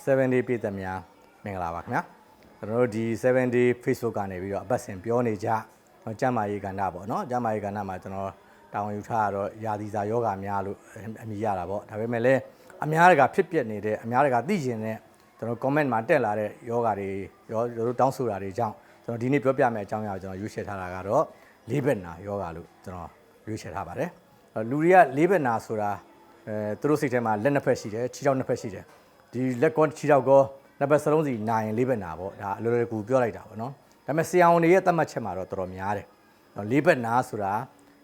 7day ပြည်သက်များမင်္ဂလာပါခင်ဗျာကျွန်တော်တို့ဒီ7 day Facebook ကနေပြီးတော့အပတ်စဉ်ပြောနေကြကျမ်းမာရေးကဏ္ဍပေါ့နော်ကျမ်းမာရေးကဏ္ဍမှာကျွန်တော်တာဝန်ယူထားရတော့ယာသီစာယောဂများလို့အမည်ရတာပေါ့ဒါပေမဲ့လည်းအများတကာဖြစ်ပျက်နေတဲ့အများတကာသိကျင်တဲ့ကျွန်တော် comment မှာတက်လာတဲ့ယောဂတွေရောတို့တောင်းဆိုတာတွေကြောင့်ကျွန်တော်ဒီနေ့ပြောပြမယ့်အကြောင်းအရာကိုကျွန်တော်ရွေးချယ်ထားတာကတော့လေးဘက်နာယောဂလို့ကျွန်တော်ရွေးချယ်ထားပါတယ်လူတွေကလေးဘက်နာဆိုတာသူတို့စိတ်ထဲမှာလက်နှစ်ဖက်ရှိတယ်ခြေထောက်နှစ်ဖက်ရှိတယ်ဒီလက်ကောခြေထောက်ကောနှစ်ဖက်စလုံးစီနာရင်လေးဘက်နာပေါ့ဒါအလွယ်လွယ်ကူပြောလိုက်တာပေါ့နော်ဒါပေမဲ့ဆရာဝန်တွေရဲ့သတ်မှတ်ချက်မှာတော့တော်တော်များတယ်လေးဘက်နာဆိုတာ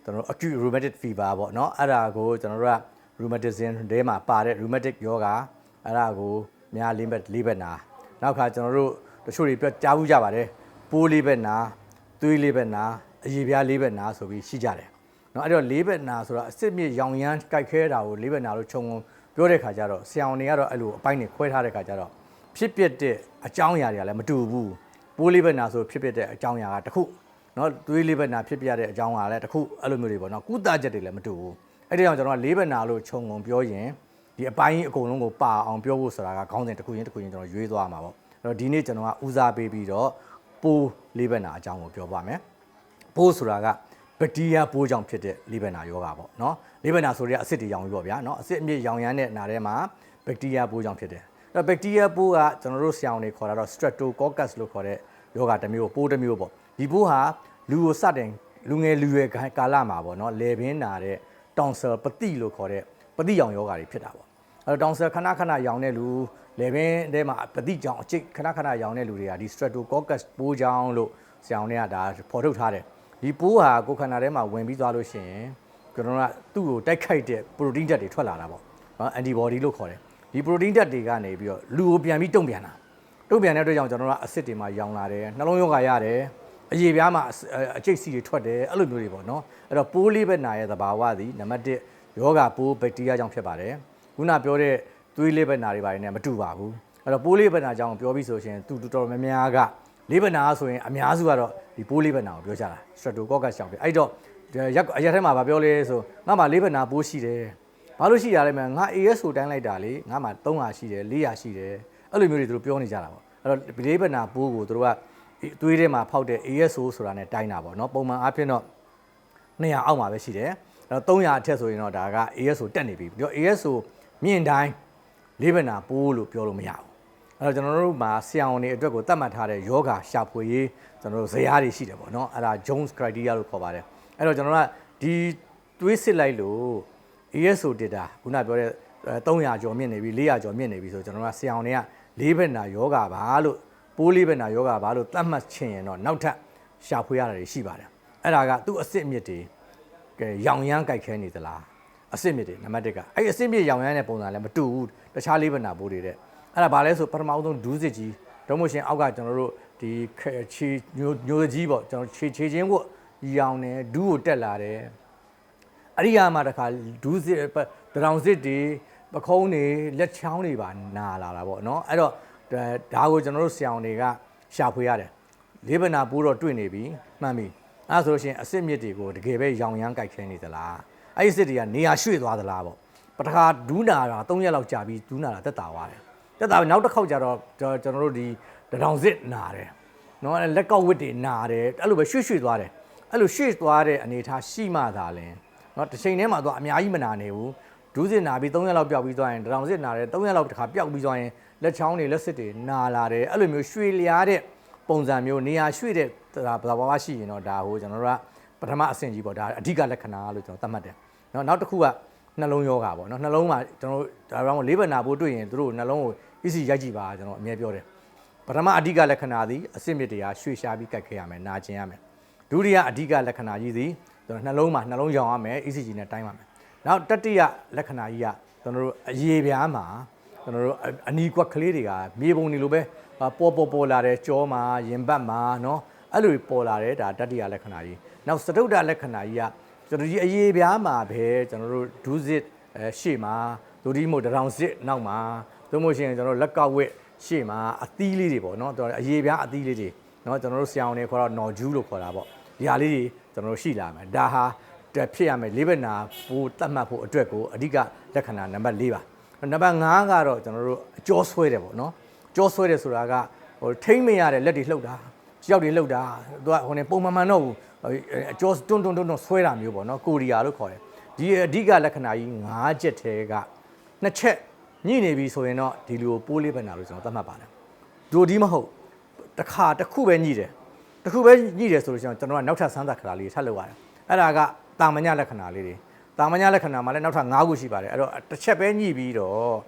ကျွန်တော် acute rheumatic fever ပေါ့နော်အဲ့ဒါကိုကျွန်တော်တို့က rheumatism ထဲမှာပါတဲ့ rheumatic ယောဂအဲ့ဒါကိုများလေးဘက်နာနောက်ခါကျွန်တော်တို့တချို့တွေပြောကြားဘူးကြပါတယ်ပိုးလေးဘက်နာသွေးလေးဘက်နာအရေပြားလေးဘက်နာဆိုပြီးရှိကြတယ်နော်အဲ့တော့လေးဘက်နာဆိုတာအစစ်မြစ်ရောင်ရမ်းကြိုက်ခဲတာကိုလေးဘက်နာလို့ခြုံပြောတဲ့ခါကျတော့ဆရာဝန်တွေကတော့အဲ့လိုအပိုင်းတွေခွဲထားတဲ့ခါကျတော့ဖြစ်ပျက်တဲ့အကြောင်းအရာတွေကလည်းမတူဘူးပိုးလေးဘက်နာဆိုဖြစ်ပျက်တဲ့အကြောင်းအရာကတစ်ခုနော်သွေးလေးဘက်နာဖြစ်ပျက်တဲ့အကြောင်းအရာလည်းတစ်ခုအဲ့လိုမျိုးတွေပေါ့နော်ကုသချက်တွေလည်းမတူဘူးအဲ့ဒီကြောင့်ကျွန်တော်ကလေးဘက်နာလို့ခြုံပြောရင်ဒီအပိုင်းအကုန်လုံးကိုပါအောင်ပြောဖို့ဆိုတာကခေါင်းစဉ်တစ်ခုချင်းကျွန်တော်ရွေးသွားမှာပေါ့အဲ့တော့ဒီနေ့ကျွန်တော်ကဦးစားပေးပြီးတော့ပိုးလေးဘက်နာအကြောင်းကိုပြောပါမယ်ပိုးဆိုတာကဘက်တီးရီးယားပိုးကြောင့်ဖြစ်တဲ့လေးဘက်နာယောဂပေါ့နော်လေးဘက်နာဆိုတဲ့အဆစ်တွေရောင်ပြီးပေါ့ဗျာနော်အဆစ်အမြစ်ရောင်ရမ်းတဲ့နာထဲမှာဘက်တီးရီးယားပိုးကြောင့်ဖြစ်တယ်အဲ့တော့ဘက်တီးရီးယားပိုးကကျွန်တော်တို့ဆရာဝန်တွေခေါ်တာတော့ Streptococcus လို့ခေါ်တဲ့ယောဂတစ်မျိုးပိုးတစ်မျိုးပေါ့ဒီပိုးဟာလူကိုစတင်လူငယ်လူရွယ်ကာလမှာပေါ့နော်လေပင်နာတဲ့တောင်ဆယ်ပတိလို့ခေါ်တဲ့ပတိရောင်ယောဂတွေဖြစ်တာပေါ့အဲ့တော့တောင်ဆယ်ခဏခဏရောင်တဲ့လူလေပင်ထဲမှာပတိကြောင်အကျိတ်ခဏခဏရောင်တဲ့လူတွေကဒီ Streptococcus ပိုးကြောင်လို့ဆရာဝန်တွေကဒါဖော်ထုတ်ထားတယ်ဒီပိုးဟာကိုယ်ခန္ဓာထဲမှာဝင်ပြီးသွားလို့ရှိရင်ကျွန်တော်ကသူ့ကိုတိုက်ခိုက်တဲ့ protein ဓာတ်တွေထွက်လာတာပေါ့နော် antibody လို့ခေါ်တယ်ဒီ protein ဓာတ်တွေကနေပြီးတော့လူကိုပြန်ပြီးတုံ့ပြန်တဲ့အတွက်ကြောင့်ကျွန်တော်ကအဆစ်တွေမှာရောင်လာတယ်နှလုံးရောဂါရတယ်အရေပြားမှာအကျိတ်စီတွေထွက်တယ်အဲ့လိုမျိုးတွေပေါ့နော်အဲ့တော့ပိုးလေးဘက်နာရဲ့သဘာဝသည်နံပါတ်1ယောဂပိုးဘက်တီးရီးယားကြောင့်ဖြစ်ပါတယ်ခုနပြောတဲ့သွေးလေးဘက်နာတွေပါတယ်နဲ့မတူပါဘူးအဲ့တော့ပိုးလေးဘက်နာကြောင့်ပြောပြီးဆိုရှင်သူတော်တော်များများကလေးဘက်နာဆိုရင်အများစုကတော့ဒီပိုးလေးဘက်နာကိုပြောကြတာ Streptococcus ကြောင့်ဖြစ်အဲ့တော့အရက်ထဲမှာဗာပြောလဲဆိုငါမှလေးဘက်နာပိုးရှိတယ်ဘာလို့ရှိရလဲမငါ ASO တိုင်းလိုက်တာလေငါမှ300ရှိတယ်400ရှိတယ်အဲ့လိုမျိုးတွေသူတို့ပြောနေကြတာပေါ့အဲ့တော့လေးဘက်နာပိုးကိုသူတို့ကသွေးထဲမှာဖောက်တဲ့ ASO ဆိုတာနဲ့တိုင်းတာပေါ့နော်ပုံမှန်အားဖြင့်တော့200အောက်မှာပဲရှိတယ်အဲ့တော့300အထက်ဆိုရင်တော့ဒါက ASO တက်နေပြီပြီးတော့ ASO မြင့်တိုင်းလေးဘက်နာပိုးလို့ပြောလို့မရဘူးအဲ့တော့ကျွန်တော်တို့မှာဆရာဝန်တွေအတွက်ကိုသတ်မှတ်ထားတဲ့ယောဂရှာဖွေရေးကျွန်တော်တို့ဇယားတွေရှိတယ်ပေါ့နော်အဲ့ဒါ Jones criteria လို့ခေါ်ပါတယ်အဲ့တော့ကျွန်တော်တို့ကဒီသွေးစစ်လိုက်လို့ ASO data ခုနပြောတဲ့300ကျော်မြင့်နေပြီ400ကျော်မြင့်နေပြီဆိုကျွန်တော်တို့ကဆရာဝန်တွေကလေးဘက်နာယောဂပါလို့ပိုးလေးဘက်နာယောဂပါလို့သတ်မှတ်ချင်ရင်တော့နောက်ထပ်ရှာဖွေရတာတွေရှိပါတယ်အဲ့ဒါကသူ့အစစ်အမြစ်တွေကဲရောင်ရမ်းကြိုက်ခဲနေသလားအစစ်အမြစ်တွေနံပါတ်1ကအဲ့အစစ်အမြစ်ရောင်ရမ်းတဲ့ပုံစံလည်းမတူဘူးတခြားလေးဘက်နာပိုးတွေတဲ့အဲ့ဒါဘာလဲဆိုပထမဆုံးဒူးစစ်ကြီးတော့မို့ရှင်အောက်ကကျွန်တော်တို့ဒီခြေညိုကြီးပေါ့ကျွန်တော်ခြေချင်းကိုရောင်တယ်ဒူးကိုတက်လာတယ်အဲ့ဒီမှာတခါဒူးစစ်တရောင်စစ်တွေပခုံးတွေလက်ချောင်းတွေပါနာလာတာပေါ့နော်အဲ့တော့ဒါကိုကျွန်တော်တို့ဆရာဝန်တွေကရှာဖွေရတယ်လေးဘက်နာပိုးတော့တွေ့နေပြီမှန်ပြီအဲ့ဆိုလို့ရှိရင်အစစ်မြစ်တွေကိုတကယ်ပဲရောင်ရမ်းကြိုက်ခဲနေသလားအဲ့ဒီစစ်တွေကနေရာရွှေ့သွားသလားပေါ့ပထခါဒူးနာတာ3ရက်လောက်ကြာပြီးဒူးနာတာတက်တာသွားတယ်တက်တာနောက်တစ်ခေါက်ကျတော့ကျွန်တော်တို့ဒီတရောင်စစ်နာတယ်နော်လက်ကောက်ဝစ်တွေနာတယ်အဲ့လိုပဲရွှေ့သွားတယ်အဲ့လိုရွှေ့သွားတဲ့အနေထားရှိမှသာလဲနော်တစ်ချိန်တည်းမှာတော့အများကြီးမနာနေဘူးဒူးစစ်နာပြီး3ရက်လောက်ပျောက်ပြီးသွားရင်တရောင်စစ်နာတယ်3ရက်လောက်တစ်ခါပျောက်ပြီးသွားရင်လက်ချောင်းတွေလက်စစ်တွေနာလာတယ်အဲ့လိုမျိုးရွှေလျားတဲ့ပုံစံမျိုးနေရာရွှေ့တဲ့ဘာဘာရှိရင်တော့ဒါဟိုကျွန်တော်တို့ကပထမအဆင့်ကြီးပေါ့ဒါအဓိကလက္ခဏာလို့ကျွန်တော်သတ်မှတ်တယ်နော်နောက်တစ်ခုကနှလုံးယောဂပေါ့နော်နှလုံးမှာကျွန်တော်တို့ဒါကြောင့်လေးဘက်နာပိုးတွေ့ရင်တို့နှလုံးကို EC ရိုက်ကြည့်ပါကျွန်တော်အမြဲပြောတယ်ပထမအဓိကလက္ခဏာသည်အစစ်မြစ်တရားရွှေ့ရှားပြီးကြိုက်ခဲရမယ်နာကျင်ရမယ်ဒုတိယအဓိကလက္ခဏာကြီးသည်ကျွန်တော်နှလုံးမှာနှလုံးရောင်ရမယ် ECG နဲ့တိုင်းပါမယ်နောက်တတိယလက္ခဏာကြီးကကျွန်တော်တို့အရေပြားမှာကျွန်တော်တို့အနီကွက်ကလေးတွေကမြေပုံတွေလိုပဲပေါ်လာတယ်ကြောမှာရင်ဘတ်မှာနော်အဲ့လိုပေါ်လာတယ်ဒါတတိယလက္ခဏာကြီးနောက်စတုတ္ထလက္ခဏာကြီးကကျွန်တော်ဒီအရေပြားမှာပဲကျွန်တော်တို့ဒူးစစ်ရှေ့မှာဒိုဒီမို့တရောင်စစ်နောက်မှာသို့မဟုတ်ရှင်ကျွန်တော်လက်ကောက်ဝစ်ရှေ့မှာအသီးလေးတွေပေါ့နော်အရေပြားအသီးလေးတွေနော်ကျွန်တော်တို့ဆရာဝန်တွေခေါ်တော့နော်ဂျူးလို့ခေါ်တာပေါ့ဒီဟာလေးတွေကျွန်တော်တို့ရှိလာမယ်ဒါဟာဖြစ်ရမယ်လေးဘက်နာပိုးတတ်မှတ်ဖို့အတွက်ကိုအဓိကလက္ခဏာနံပါတ်4ပါ နံပါတ်5ကတော့ကျွန်တော်တို့အကျော်ဆွဲတယ်ပေါ့နော်ကျော်ဆွဲတယ်ဆိုတာကဟိုထိမ့်မရတဲ့လက်တွေလှုပ်တာကြောက်တွေလှုပ်တာသူကဟိုနေပုံမှန်တော့ဘူးအကျော်တွန်းဆွဲတာမျိုးပေါ့နော်ကိုရီးယားလို့ခေါ်တယ်ဒီအဓိကလက္ခဏာကြီး5ချက်ထဲက2ချက်ညှိနေပြီဆိုရင်တော့ဒီလိုပိုးလေးပဲနာလို့ကျွန်တော်သတ်မှတ်ပါတယ်ဒိုဒီမဟုတ်တစ်ခုပဲညှိတယ်တစ်ခုပဲညှိတယ်ဆိုလို့ရှိရင်ကျွန်တော်ကနောက်ထပ်စမ်းသပ်ခါလေးထပ်လုပ်ရတယ်အဲ့ဒါကတာမညလက္ခဏာလေးတွေတာမညလက္ခဏာမှာလည်းနောက်ထပ်5ခုရှိပါတယ်အဲ့တော့တစ်ချက်ပဲညှိပြီးတော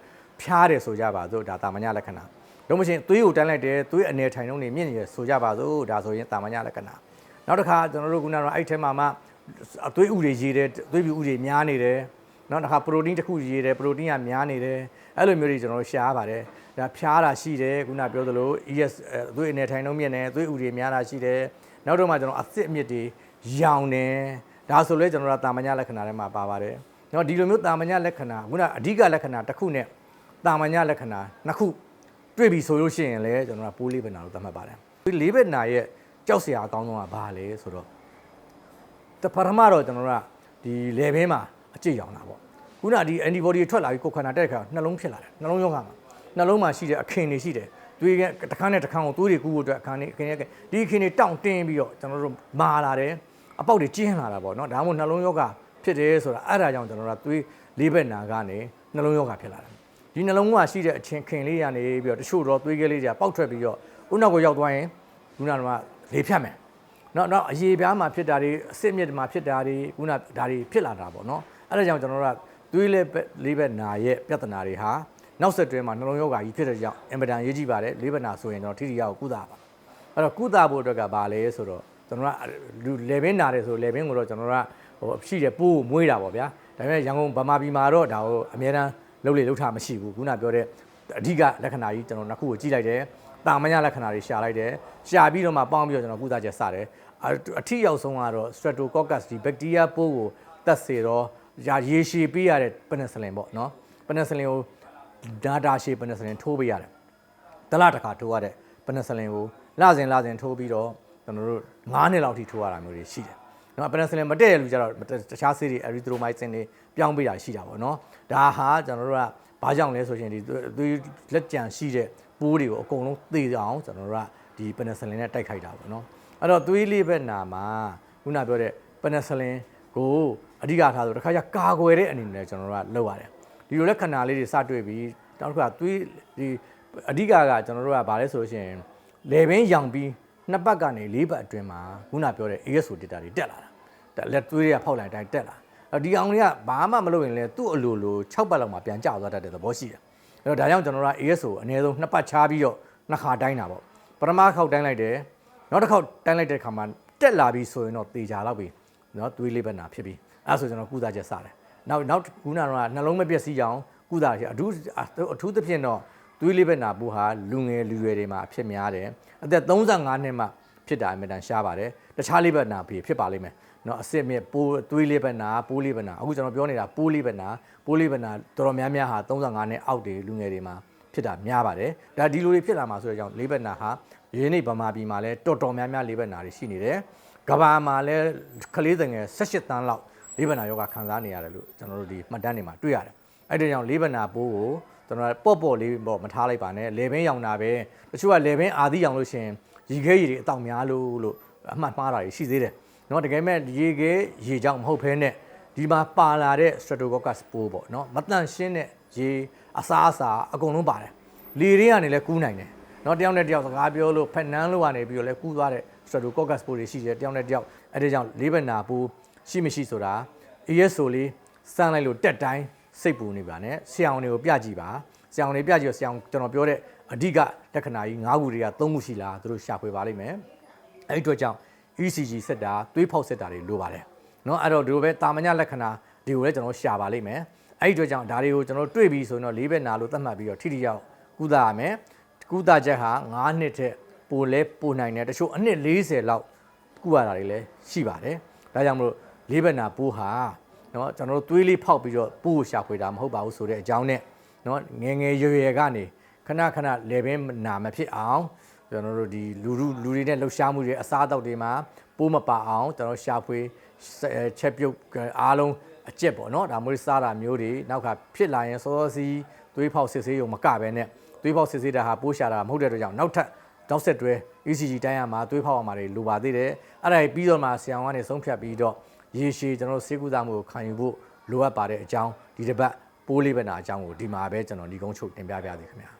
့ဖျားတယ်ဆိုကြပါစို့ဒါတာမညလက္ခဏာလို့မချင်းသွေးကိုတန်းလိုက်တယ်သွေးအနေထိုင်လုံးနေမြင့်နေရဆိုကြပါစို့ဒါဆိုရင်တာမညလက္ခဏာနောက်တစ်ခါကျွန်တော်တို့ခုနကတော့အဲ့ထဲမှာမှအသွေးဥတွေရေးတယ်သွေးပြူဥတွေများနေတယ်နောက်တစ်ခါပရိုတင်းတစ်ခုရေးတယ်ပရိုတင်းကများနေတယ်အဲ့လိုမျိုးတွေကျွန်တော်တို့ရှားပါတယ်ဒါဖျားတာရှိတယ်ခုနပြောသလို ES သွေးအနေထိုင်လုံးမြင့်နေသွေးဥတွေများတာရှိတယ်နောက်တော့မှကျွန်တော်အသစ်အမြစ်တွေရောင်တယ်ဒါဆိုလဲကျွန်တော်တို့တာမညလက္ခဏာထဲမှာပါပါတယ်နော်ဒီလိုမျိုးတာမညလက္ခဏာခုနအဓိကလက္ခဏာတစ်ခုနဲ့တာမညလက္ခဏာနှစ်ခုတွေ့ပြီဆိုလို့ရှိရင်လည်းကျွန်တော်ကပိုးလေးဘက်နာလို့သတ်မှတ်ပါတယ်ဒီလေးဘက်နာရဲ့ကြောက်စရာအကောင်းဆုံးကဘာလဲဆိုတော့ပထမတော့ကျွန်တော်တို့ကဒီလေဘင်းမှာအကျိတ်ရောင်တာပေါ့ခုနဒီ antibody ထွက်လာပြီးကိုယ်ခန္ဓာတက်တဲ့ခါနှလုံးဖြစ်လာတယ်နှလုံးရောဂါမှာနှလုံးမှာရှိတဲ့အခင်းတွေရှိတယ်သွေးကတစ်ခါနဲ့တစ်ခါကိုသွေးတွေကူးဖို့အတွက်အခင်းတွေဒီအခင်းတွေတောင့်တင်းပြီးတော့ကျွန်တော်တို့မာလာတယ်အပေါက်တွေကျင်းလာတာပေါ့နော်ဒါမှမဟုတ်နှလုံးရောဂါဖြစ်တယ်ဆိုတာအဲ့ဒါကြောင့်ကျွန်တော်တို့ကသွေးလေးဘက်နာကနေနှလုံးရောဂါဖြစ်လာတယ်ဒီနှလုံးကရှိတဲ့အချင်းခင်လေးရနေပြီးတော့တချို့တော့သွေးကလေးတွေကပေါက်ထွက်ပြီးတော့ဦးနောက်ကိုရောက်သွားရင်ခုနကလေဖြတ်မယ်နောက်အရေပြားမှာဖြစ်တာတွေအစစ်မြစ်မှာဖြစ်တာတွေခုနဒါတွေဖြစ်လာတာပေါ့နော်အဲ့ဒါကြောင့်ကျွန်တော်တို့ကသွေးလေးဘက်နာရဲ့ပြဿနာတွေဟာနောက်ဆက်တွဲမှာနှလုံးရောဂါကြီးဖြစ်တဲ့ကြောင့်အင်မတန်ရေးကြည့်ပါတယ်လေးဘက်နာဆိုရင်တော့ထိထိရောက်ကုသပါအဲ့တော့ကုသဖို့အတွက်ကဘာလဲဆိုတော့ကျွန်တော်ကလေဘင်းနာတယ်ဆိုလေဘင်းကိုတော့ကျွန်တော်ကဟိုရှိတယ်ပိုးမွေးတာပေါ့ဗျာဒါပေမဲ့ရန်ကုန်ဗမာပြည်မှာတော့ဒါကိုအများတန်းလှုပ်ထားမရှိဘူးခုနပြောတဲ့အဓိကလက္ခဏာကြီးကျွန်တော်နှစ်ခုကိုကြည့်လိုက်တယ်တာမညလက္ခဏာတွေရှာလိုက်တယ်ရှာပြီးတော့မှပေါင်းပြီးတော့ကျွန်တော်ကုသချက်စတယ်အထီရောက်ဆုံးကတော့ Streptococcus ဒီ bacteria ပိုးကိုတက်စေတော့ရေရှည်ပေးရတဲ့ penicillin ပေါ့နော် penicillin ကို data ရှည် penicillin ထိုးပေးရတယ်တလတစ်ခါထိုးရတဲ့ penicillin ကိုလစဉ်ထိုးပြီးတော့ကျွန်တော်တို့9နှစ်လောက်ထိထိုးရတာမျိုးတွေရှိတယ်နော် penicillin မတည့်ရလူကြတော့တခြားဆေးတွေ erythromycin တွေပြောင်းပေးတာရှိတာပေါ့နော်ဒါဟာကျွန်တော်တို့ကဘာကြောင့်လဲဆိုရင်ဒီလက်ကြံရှိတဲ့ပိုးတွေကိုအကုန်လုံးသေအောင်ကျွန်တော်တို့ကဒီ penicillin နဲ့တိုက်ခိုက်တာပေါ့နော်အဲ့တော့သွေးလေးဘက်နာမှာခုနပြောတဲ့ penicillin ကိုအဓိကထားဆိုတစ်ခါကျကာကွယ်တဲ့အနေနဲ့ကျွန်တော်တို့ကလုပ်ရတယ်ဒီလိုလက်ခဏလေးတွေစတွေ့ပြီးနောက်တစ်ခါသွေးဒီအဓိကကျွန်တော်တို့ကဘာလဲဆိုလို့ရှိရင်လေဘင်းရောင်ပြီးနှစ်ပတ်ကနေ၄ပတ်အတွင်းမှာခုနပြောတဲ့ ASO data တွေတက်လာတာလက်သွေးတွေကဖောက်လိုက်တိုင်းတက်လာဒီအောင်တွေကဘာမှမလုပ်ရင်လည်းသူ့အလိုလို6ပတ်လောက်မှပြန်ကျသွားတတ်တဲ့သဘောရှိတယ်အဲ့တော့ဒါကြောင့်ကျွန်တော်တို့က ASO အနည်းဆုံး2ပတ်ချားပြီးတော့နှစ်ခါတိုင်းတာပေါ့ပထမခေါက်တိုင်းလိုက်တယ်နောက်တစ်ခေါက်တိုင်းလိုက်တဲ့ခါမှာတက်လာပြီးဆိုရင်တော့သေချာလောက်ပြီနော်သွေးလေးဘက်နာဖြစ်ပြီးအဲ့ဆိုကျွန်တော်ကုသချက်စတယ်နောက်ခုနကတော့နှလုံးမပြည့်စည်အောင်ကုသရအထူးသဖြင့်တော့သွေးလေးဘက်နာပိုးဟာလူငယ်လူရွယ်တွေမှာဖြစ်များတယ်အသက်35နှစ်မှဖြစ်တာအမြဲတမ်းရှားပါတယ်တခြားလေးဘက်နာဖြစ်ပါလိမ့်မယ်နော်အစစ်မြစ်ပိုးသွေးလေးဘက်နာပိုးလေးဘက်နာအခုကျွန်တော်ပြောနေတာပိုးလေးဘက်နာတော်တော်များများဟာ35နှစ်အောက်တွေလူငယ်တွေမှာဖြစ်တာများပါတယ်ဒါဒီလိုတွေဖြစ်လာမှာဆိုတဲ့အကြောင်းလေးဘက်နာဟာရင်းနှိပ်ဗမာပြည်မှာလည်းတော်တော်များများလေးဘက်နာတွေရှိနေတယ်ကဘာမှာလည်းကလေးငယ်18တန်းလောက်လေးဘက်နာယောဂခံစားနေရတယ်လို့ကျွန်တော်တို့ဒီမှတ်တမ်းတွေမှာတွေ့ရတယ်အဲ့ဒါကြောင့်လေးဘက်နာပိုးကိုကျွန်တော်ပေါ့လေးပေါ့မထားလိုက်ပါနဲ့လေဘင်းရောင်တာပဲတချို့ကလေဘင်းအာသီးရောင်လို့ရှင်ရေခဲရည်တွေအတောင်များလို့အမှတ်မှားတာတွေရှိသေးတယ်နော်တကယ်မဲ့ရေခဲရေကြောင့်မဟုတ်ဘဲနဲ့ဒီမှာပါလာတဲ့ Streptococcus ပိုးပေါ့နော်မတန့်ရှင်းတဲ့ရေအစားအကုန်လုံးပါတယ်လေတွေကနေလည်းကူးနိုင်တယ်နော်တယောက်နဲ့တယောက်စကားပြောလို့ဖက်နန်းလို့ကနေပြီးတော့လည်းကူးသွားတဲ့ Streptococcus ပိုးတွေရှိတယ်တယောက်နဲ့တယောက်အဲ့ဒါကြောင့်လေးဘက်နာပိုးရှိမရှိဆိုတာ ASO လေးစမ်းလိုက်လို့တက်တိုင်းစိတ်ပူနေပါနဲ့ဆရာဝန်တွေကိုပြကြည့်ပါဆရာဝန်တွေပြကြည့်တော့ဆရာဝန်ကျွန်တော်ပြောတဲ့အဓိကလက္ခဏာကြီး9ခုတွေက3ခုရှိလားသူတို့ရှာဖွေပါလိမ့်မယ်အဲ့ဒီအတွက်ကြောင့် ECG စစ်တာသွေးဖောက်စစ်တာတွေလိုပါတယ်เนาะအဲ့တော့ဒီလိုပဲတာမညလက္ခဏာတွေကိုလည်းကျွန်တော်ရှာပါလိမ့်မယ်အဲ့ဒီအတွက်ကြောင့်ဒါတွေကိုကျွန်တော်တွေ့ပြီးဆိုရင်တော့လေးဘက်နာလို့သတ်မှတ်ပြီးတော့ထိထိရောက်ကုသရမယ်ကုသချက်ဟာ9နှစ်ထက်ပိုလဲပိုနိုင်တယ်တချို့အနှစ်40လောက်ကုရတာတွေလည်းရှိပါတယ်ဒါကြောင့်မလို့လေးဘက်နာပိုးဟာเนาะကျွန်တော်တို့သွေးလေးဖောက်ပြီးတော့ပိုးကိုရှာဖွေတာမဟုတ်ပါဘူးဆိုတဲ့အကြောင်းနဲ့เนาะငယ်ရွယ်ကနေခဏလေဘင်းနာမဖြစ်အောင်ကျွန်တော်တို့ဒီလူတွေနဲ့လှုပ်ရှားမှုတွေအစားအသောက်တွေမှာပိုးမပါအောင်ကျွန်တော်ရှာဖွေချက်ပြုတ်အားလုံးအကျက်ပေါ့နော်ဒါမျိုးစားတာမျိုးတွေနောက်ကဖြစ်လာရင်စောစောစီး သွေးဖောက်စစ်ဆေးရုံမကပဲနဲ့သွေးဖောက်စစ်ဆေးတာဟာပိုးရှာတာမဟုတ်တဲ့အတွက်ကြောင့်နောက်ထပ်တောက်ဆက်တွဲ ECG တိုင်းရမှာသွေးဖောက်ရမှာတွေလိုပါသေးတယ်အဲ့ဒါပြီးတော့မှဆရာဝန်ကနေဆုံးဖြတ်ပြီးတော့ရေရှည်ကျွန်တော်တို့ဆေးကုသမှုကိုခံယူဖို့လိုအပ်ပါတဲ့အကြောင်းဒီတစ်ပတ်ပိုးလေးပဲနာအကြောင်းကိုဒီမှာပဲကျွန်တော်ဒီကုန်းချုပ်တင်ပြပါသည်ခင်ဗျာ